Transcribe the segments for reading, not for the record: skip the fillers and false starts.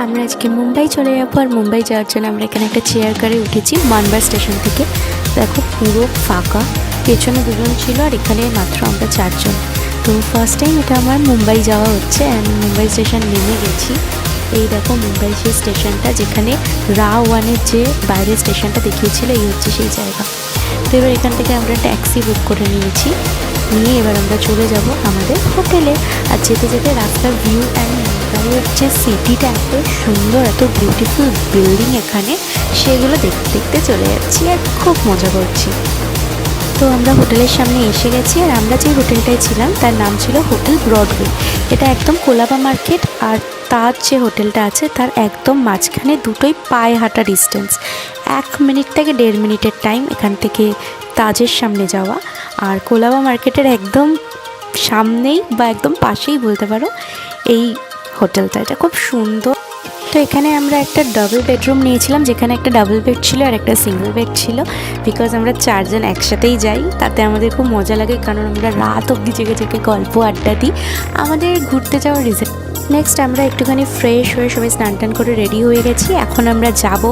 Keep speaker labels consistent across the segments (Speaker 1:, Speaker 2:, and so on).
Speaker 1: আমরা আজকে মুম্বাই চলে যাবো। আর মুম্বাই যাওয়ার জন্য আমরা এখানে একটা চেয়ার কারে উঠেছি মানবার স্টেশন থেকে। দেখো পুরো ফাঁকা, পেছনে দুজন ছিল আর এখানে মাত্র আমরা 4 জন। তো ফার্স্ট টাইম এটা আমার মুম্বাই যাওয়া হচ্ছে। আমি মুম্বাই স্টেশন নেমে গেছি। এই দেখো মুম্বাই সেই স্টেশনটা যেখানে রা 1-এর যে বাইরের স্টেশনটা দেখিয়েছিল, এই হচ্ছে সেই জায়গা। তো এবার এখান থেকে আমরা ট্যাক্সি বুক করে নিয়েছি, নিয়ে এবার আমরা চলে যাব আমাদের হোটেলে। আর যেতে যেতে রাস্তার ভিউ অ্যান্ড মুম্বাইয়ের যে সিটিটা এত সুন্দর, এত বিউটিফুল বিল্ডিং এখানে, সেগুলো দেখতে দেখতে চলে যাচ্ছি আর খুব মজা করছি। তো আমরা হোটেলের সামনে এসে গেছি। আর আমরা যে হোটেলটায় ছিলাম তার নাম ছিল হোটেল ব্রডওয়ে। এটা একদম কোলাবা মার্কেট আর তাজ যে হোটেলটা আছে তার একদম মাঝখানে, দুটোই পায়ে হাঁটা ডিস্টেন্স। 1 মিনিট থেকে 1.5 মিনিটের টাইম এখান থেকে তাজের সামনে যাওয়া। আর কোলাবা মার্কেটের একদম সামনেই বা একদম পাশেই বলতে পারো এই হোটেলটা। এটা খুব সুন্দর। তো এখানে আমরা একটা ডাবল বেডরুম নিয়েছিলাম, যেখানে একটা ডাবল বেড ছিল আর একটা সিঙ্গেল বেড ছিল। বিকজ আমরা 4 জন একসাথেই যাই, তাতে আমাদের খুব মজা লাগে, কারণ আমরা রাত অবধি জেগে জেগে গল্প আড্ডা দিই। আমাদের ঘুরতে যাওয়ার রিজন। নেক্সট আমরা একটুখানি ফ্রেশ হয়ে সবাই স্নান টান করে রেডি হয়ে গেছি। এখন আমরা যাব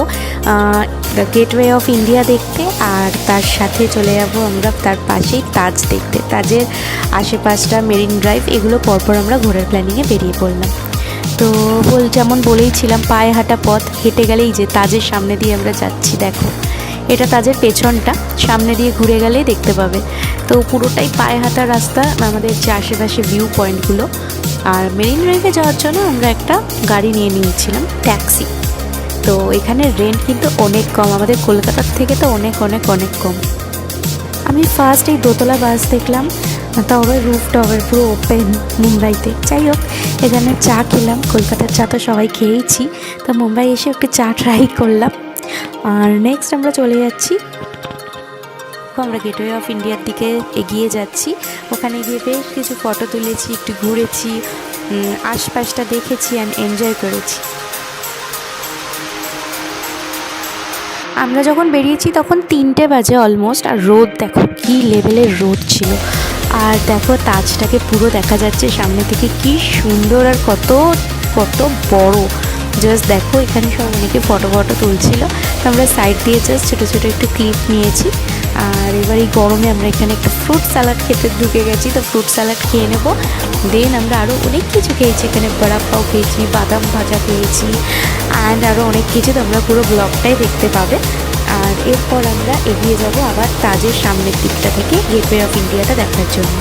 Speaker 1: দ্য গেটওয়ে অফ ইন্ডিয়া দেখতে, আর তার সাথে চলে যাব আমরা তার পাশেই তাজ দেখতে। তাজের আশেপাশটা, মেরিন ড্রাইভ, এগুলো পরপর আমরা ঘোরার প্ল্যানিংয়ে বেরিয়ে পড়লাম। তো যেমন বলেইছিলাম, পায়ে হাঁটা পথ, হেঁটে গেলেই যে তাজের সামনে দিয়ে আমরা যাচ্ছি। দেখো এটা তাজের পেছনটা, সামনে দিয়ে ঘুরে গেলেই দেখতে পাবে। তো পুরোটাই পায়ে হাঁটা রাস্তা, আমাদের যে আশেপাশে ভিউ পয়েন্টগুলো। আর মেরিন ড্রাইভে যাওয়ার জন্য আমরা একটা গাড়ি নিয়ে নিয়েছিলাম, ট্যাক্সি। তো এখানে রেন্ট কিন্তু অনেক কম, আমাদের কলকাতার থেকে তো অনেক অনেক অনেক কম। আমি ফার্স্ট এই দোতলা বাস দেখলাম, তাও রুফটপের, পুরো ওপেন মুম্বাইতে। যাই হোক, এখানে চা খেলাম। কলকাতার চা তো সবাই খেয়েইছি, তো মুম্বাই এসে একটু চা ট্রাই করলাম। আর নেক্সট আমরা চলে যাচ্ছি, আমরা গেটওয়ে অফ ইন্ডিয়ার দিকে এগিয়ে যাচ্ছি। ওখানে গিয়ে বেশ কিছু ফটো তুলেছি, একটু ঘুরেছি, আশপাশটা দেখেছি অ্যান্ড এনজয় করেছি। আমরা যখন বেরিয়েছি তখন 3টে বাজে অলমোস্ট। আর রোদ দেখো কী লেভেলের রোদ ছিল। আর দেখো তাজটাকে পুরো দেখা যাচ্ছে সামনে থেকে, কি সুন্দর আর কত কত বড়। জাস্ট দেখো, এখানে সব অনেকে ফটো তুলছিল। তো আমরা সাইড দিয়ে জাস্ট ছোটো ছোটো একটু ক্লিপ নিয়েছি। আর এবার এই গরমে আমরা এখানে একটা ফ্রুট স্যালাড খেতে ঢুকে গেছি। তো ফ্রুট স্যালাড খেয়ে নেবো। দেন আমরা আরও অনেক কিছু খেয়েছি, এখানে বড়া পাও খেয়েছি, বাদাম ভাজা খেয়েছি অ্যান্ড আরও অনেক কিছু। তোমরা পুরো ব্লগটাই দেখতে পাবে। আর এরপর আমরা এগিয়ে যাব আবার তাজের সামনের দিকটা থেকে গেটওয়ে অফ ইন্ডিয়াটা দেখার জন্য।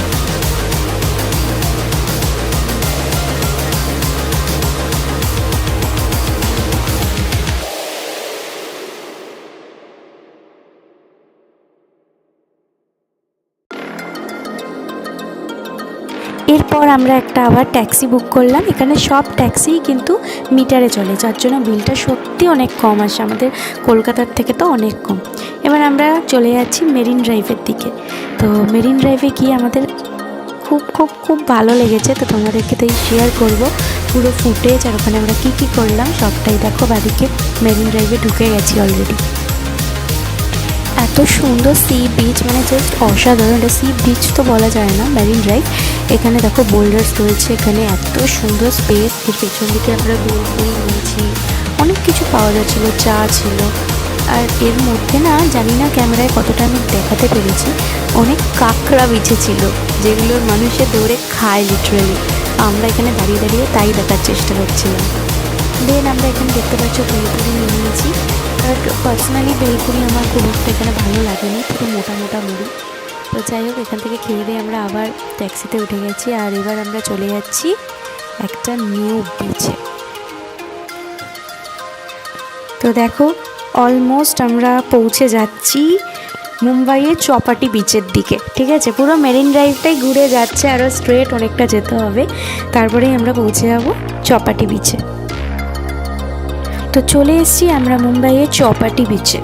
Speaker 1: এরপর আমরা একটা আবার ট্যাক্সি বুক করলাম। এখানে সব ট্যাক্সি কিন্তু মিটারে চলে, যার জন্য বিলটা সত্যি অনেক কম আসে, আমাদের কলকাতার থেকে তো অনেক কম। এবার আমরা চলে যাচ্ছি মেরিন ড্রাইভের দিকে। তো মেরিন ড্রাইভে গিয়ে আমাদের খুব খুব খুব ভালো লেগেছে। তো তোমাদেরকে তাই শেয়ার করব পুরো ফুটেজ, আর ওখানে আমরা কী কী করলাম সবটাই। দেখো বাদিকে মেরিন ড্রাইভে ঢুকে গেছি অলরেডি। এত সুন্দর সি বিচ, মানে জাস্ট অসাধারণ। এটা সি বিচ তো বলা যায় না, মেরিন ড্রাইভ। এখানে দেখো বোল্ডার্স রয়েছে, এখানে এত সুন্দর স্পেস। এর পেছন দিকে আমরা বেলপুরি নিয়েছি, অনেক কিছু পাওয়া যাচ্ছিলো, চা ছিল। আর এর মধ্যে না জানি না ক্যামেরায় কতটা আমি দেখাতে পেরেছি, অনেক কাঁকড়া বিছেছিল, যেগুলোর মানুষে দৌড়ে খায় লিটারালি। আমরা এখানে দাঁড়িয়ে দাঁড়িয়ে তাই দেখার চেষ্টা করছিলাম। দেন আমরা এখানে দেখতে পাচ্ছ বেলপুরি নিয়ে নিয়েছি। বাট পার্সোনালি বেলপুরি আমার খুব একটা এখানে ভালো লাগেনি, পুরো মোটা মোটা মুড়ি। তো যাই হোক, এখান থেকে খেয়ে দিয়ে আমরা আবার ট্যাক্সিতে উঠে গেছি। আর এবার আমরা চলে যাচ্ছি একটা নিউ বিচে। তো দেখো অলমোস্ট আমরা পৌঁছে যাচ্ছি মুম্বাইয়ের চপাটি বিচের দিকে। ঠিক আছে, পুরো মেরিন ড্রাইভটাই ঘুরে যাচ্ছে, আরও স্ট্রেট অনেকটা যেতে হবে, তারপরেই আমরা পৌঁছে যাব চপাটি বিচে। তো চলে এসেছি আমরা মুম্বাইয়ের চপাটি বিচে।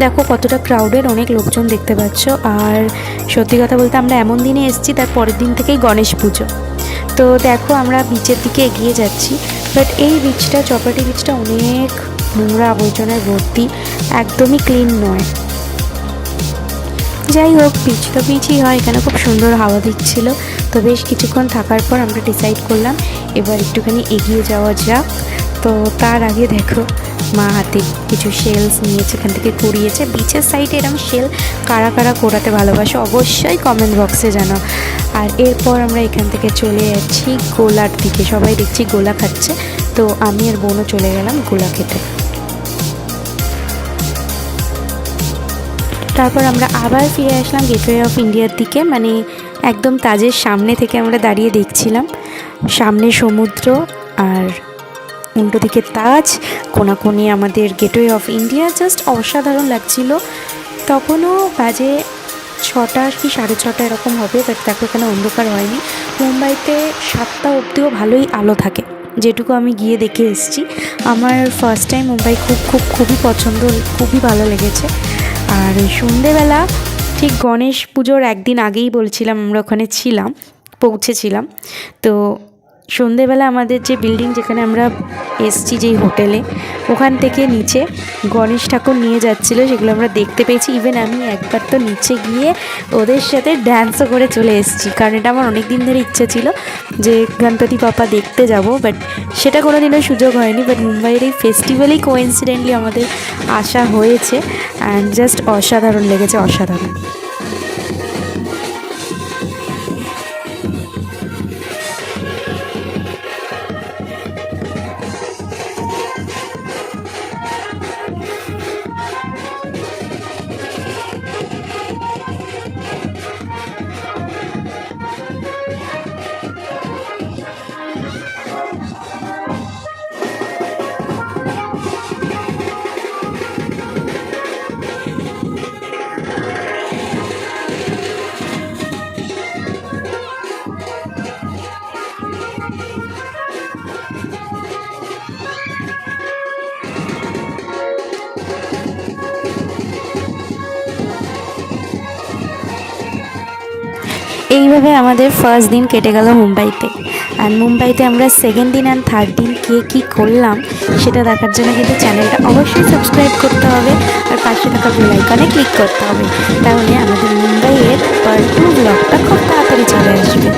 Speaker 1: দেখো কতটা ক্রাউডেড, অনেক লোকজন দেখতে পাচ্ছ। আর সত্যি কথা বলতে আমরা এমন দিনে এসেছি, তার পরের দিন থেকেই গণেশ পুজো। তো দেখো আমরা বিচের দিকে এগিয়ে যাচ্ছি। বাট এই বিচটা, চপাটি বিচটা অনেক নোংরা আবর্জনায় ভর্তি, একদমই ক্লিন নয়। যাই হোক, বিচ তো বিচই হয়। এখানে খুব সুন্দর হাওয়া দিচ্ছিল। তো বেশ কিছুক্ষণ থাকার পর আমরা ডিসাইড করলাম এবার একটুখানি এগিয়ে যাওয়া যাক তো তার আগে দেখো মা হাতে কিছু শেলস নিয়েছে, এখান থেকে কুড়িয়েছে। বিচের সাইডে এরকম শেল কারা কারা কোরাতে ভালোবাসে অবশ্যই কমেন্ট বক্সে জানাও। আর এরপর আমরা এখান থেকে চলে যাচ্ছি গোলার দিকে, সবাই দেখছি গোলা খাচ্ছে, তো আমি আর বোনও চলে গেলাম গোলা খেতে। তারপর আমরা আবার ফিরে আসলাম গেটওয়ে অফ ইন্ডিয়ার দিকে, মানে একদম তাজের সামনে থেকে আমরা দাঁড়িয়ে দেখছিলাম সামনে সমুদ্র আর উল্টো দিকে তাজ, কোনাকুনি আমাদের গেটওয়ে অফ ইন্ডিয়া। জাস্ট অসাধারণ লাগছিল। তখনও বাজে 6টা কি 6:30 এরকম হবে, বাট দেখো এখানে অন্ধকার হয়নি। মুম্বাইতে 7টা অবধিও ভালোই আলো থাকে, যেটুকু আমি গিয়ে দেখে এসেছি। আমার ফার্স্ট টাইম মুম্বাই খুবই পছন্দ, খুবই ভালো লেগেছে। আর সন্ধেবেলা ঠিক গণেশ পুজোর একদিন আগেই বলছিলাম আমরা ওখানে ছিলাম, পৌঁছেছিলাম। তো সন্ধেবেলা আমাদের যে বিল্ডিং যেখানে আমরা এসছি যেই হোটেলে, ওখান থেকে নিচে গণেশ ঠাকুর নিয়ে যাচ্ছিলো, সেগুলো আমরা দেখতে পেয়েছি। ইভেন আমি একবার তো নিচে গিয়ে ওদের সাথে ড্যান্সও করে চলে এসেছি, কারণ এটা আমার অনেক দিন ধরে ইচ্ছে ছিল যে গণপতি বাপ্পা দেখতে যাব, বাট সেটা কোনো দিনও সুযোগ হয়নি। বাট মুম্বাইয়ের এই ফেস্টিভ্যালেই কোইন্সিডেন্টলি আমাদের আসা হয়েছে, অ্যান্ড জাস্ট অসাধারণ লেগেছে, অসাধারণ। এইভাবে আমাদের ফার্স্ট দিন কেটে গেল মুম্বাইতে। আর মুম্বাইতে আমরা সেকেন্ড দিন অ্যান্ড থার্ড দিন কী করলাম সেটা দেখার জন্য কিন্তু চ্যানেলটা অবশ্যই সাবস্ক্রাইব করতে হবে, আর পাশে থাকা বেল আইকনে ক্লিক করতে হবে, তাহলে আমাদের মুম্বাইয়ের পার্ট 2 ব্লগটা খুব তাড়াতাড়ি চলে আসবে।